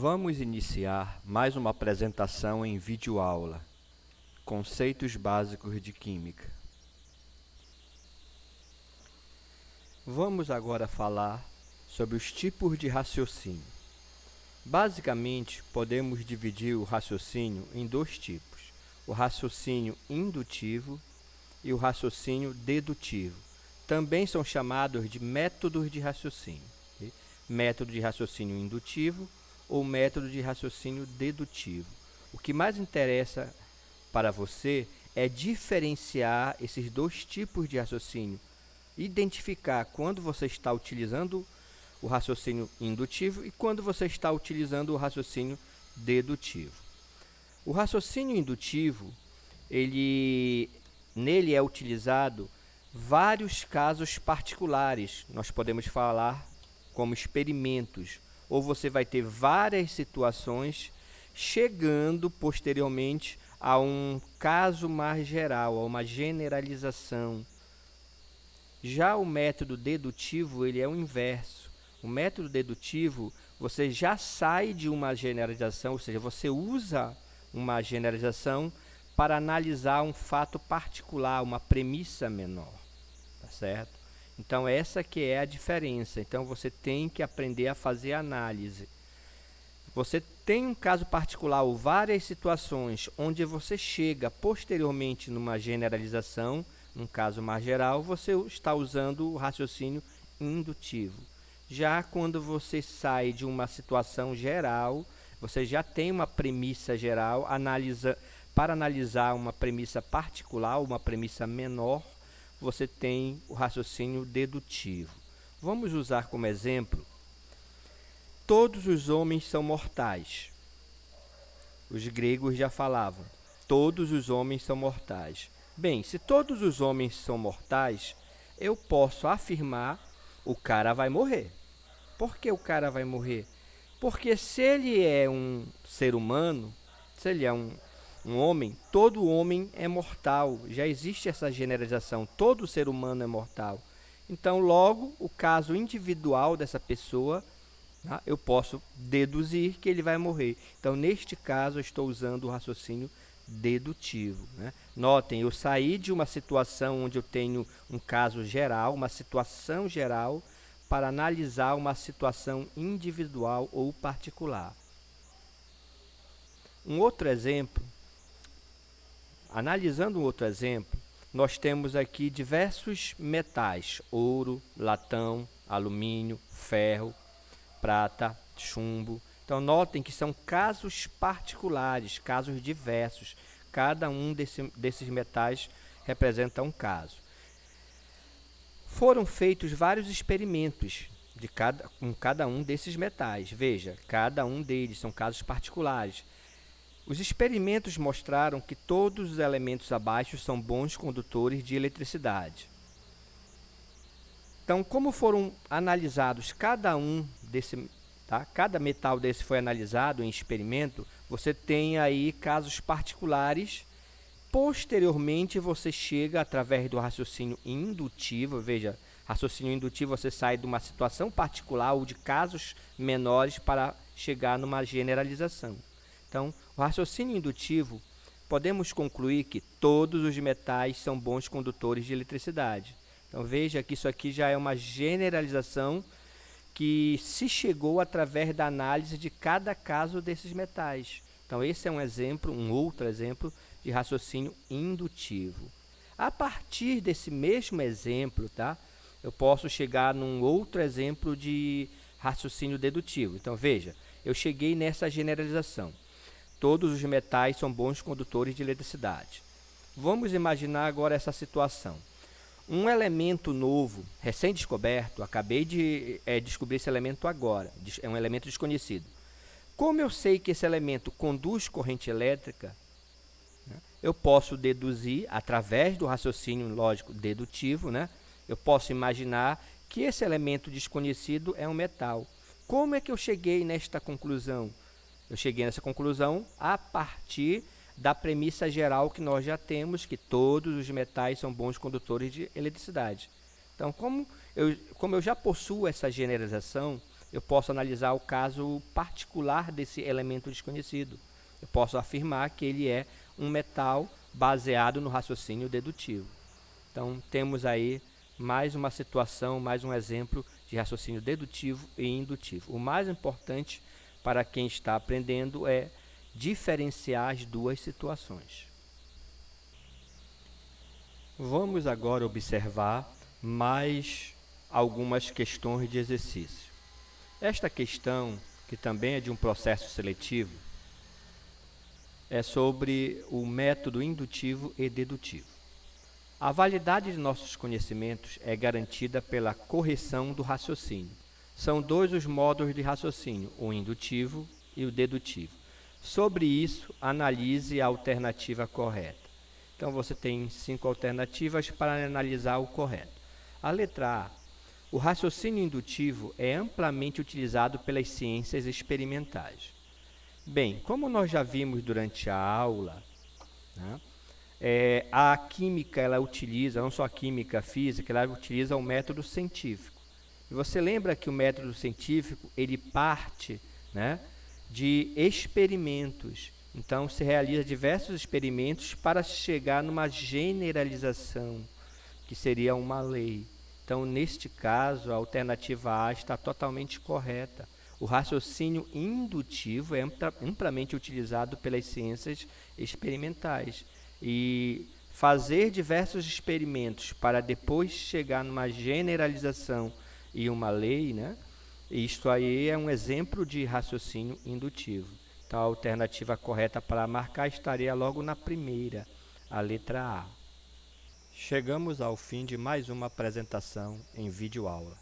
Vamos iniciar mais uma apresentação em videoaula, Conceitos Básicos de Química. Vamos agora falar sobre os tipos de raciocínio. Basicamente, podemos dividir o raciocínio em dois tipos, o raciocínio indutivo e o raciocínio dedutivo. Também são chamados de métodos de raciocínio. Okay? Método de raciocínio indutivo ou método de raciocínio dedutivo. O que mais interessa para você é diferenciar esses dois tipos de raciocínio, identificar quando você está utilizando o raciocínio indutivo e quando você está utilizando o raciocínio dedutivo. O raciocínio indutivo, nele é utilizado vários casos particulares, nós podemos falar como experimentos, ou você vai ter várias situações chegando posteriormente a um caso mais geral, a uma generalização. Já o método dedutivo, ele é o inverso. O método dedutivo, você já sai de uma generalização, ou seja, você usa uma generalização para analisar um fato particular, uma premissa menor, tá certo? Então, essa que é a diferença. Então, você tem que aprender a fazer análise. Você tem um caso particular ou várias situações onde você chega posteriormente numa generalização, num caso mais geral, você está usando o raciocínio indutivo. Já quando você sai de uma situação geral, você já tem uma premissa geral, para analisar uma premissa particular, uma premissa menor, você tem o raciocínio dedutivo. Vamos usar como exemplo: todos os homens são mortais. Os gregos já falavam, todos os homens são mortais. Bem, se todos os homens são mortais, eu posso afirmar, o cara vai morrer. Por que o cara vai morrer? Porque se ele é um ser humano, se ele é um homem, todo homem é mortal. Já existe essa generalização, todo ser humano é mortal. Então, logo, o caso individual dessa pessoa, eu posso deduzir que ele vai morrer. Então, neste caso, eu estou usando o raciocínio dedutivo. Notem, eu saí de uma situação onde eu tenho um caso geral, uma situação geral, para analisar uma situação individual ou particular. Analisando um outro exemplo, nós temos aqui diversos metais: ouro, latão, alumínio, ferro, prata, chumbo. Então, notem que são casos particulares, casos diversos. Cada um desses metais representa um caso. Foram feitos vários experimentos com cada um desses metais. Veja, cada um deles são casos particulares. Os experimentos mostraram que todos os elementos abaixo são bons condutores de eletricidade. Então, como foram analisados cada metal desse foi analisado em experimento, você tem aí casos particulares. Posteriormente, você chega através do raciocínio indutivo. Veja, raciocínio indutivo, você sai de uma situação particular ou de casos menores para chegar numa generalização. Então, o raciocínio indutivo, podemos concluir que todos os metais são bons condutores de eletricidade. Então, veja que isso aqui já é uma generalização que se chegou através da análise de cada caso desses metais. Então, esse é um outro exemplo de raciocínio indutivo. A partir desse mesmo exemplo, eu posso chegar num outro exemplo de raciocínio dedutivo. Então, veja, eu cheguei nessa generalização. Todos os metais são bons condutores de eletricidade. Vamos imaginar agora essa situação. Um elemento novo, recém-descoberto, acabei de descobrir esse elemento agora, é um elemento desconhecido. Como eu sei que esse elemento conduz corrente elétrica, eu posso deduzir, através do raciocínio lógico dedutivo, eu posso imaginar que esse elemento desconhecido é um metal. Como é que eu cheguei nesta conclusão? Eu cheguei nessa conclusão a partir da premissa geral que nós já temos, que todos os metais são bons condutores de eletricidade. Então, como eu já possuo essa generalização, eu posso analisar o caso particular desse elemento desconhecido. Eu posso afirmar que ele é um metal baseado no raciocínio dedutivo. Então, temos aí mais uma situação, mais um exemplo de raciocínio dedutivo e indutivo. O mais importante para quem está aprendendo é diferenciar as duas situações. Vamos agora observar mais algumas questões de exercício. Esta questão, que também é de um processo seletivo, é sobre o método indutivo e dedutivo. A validade de nossos conhecimentos é garantida pela correção do raciocínio. São dois os modos de raciocínio, o indutivo e o dedutivo. Sobre isso, analise a alternativa correta. Então, você tem 5 alternativas para analisar o correto. A letra A. O raciocínio indutivo é amplamente utilizado pelas ciências experimentais. Bem, como nós já vimos durante a aula, né, a química, ela utiliza, não só a química, a física, ela utiliza o método científico. E você lembra que o método científico, ele parte, né, de experimentos. Então, se realiza diversos experimentos para chegar numa generalização, que seria uma lei. Então, neste caso, a alternativa A está totalmente correta. O raciocínio indutivo é amplamente utilizado pelas ciências experimentais. E fazer diversos experimentos para depois chegar numa generalização e uma lei, né? Isto aí é um exemplo de raciocínio indutivo. Então, a alternativa correta para marcar estaria logo na primeira, a letra A. Chegamos ao fim de mais uma apresentação em videoaula.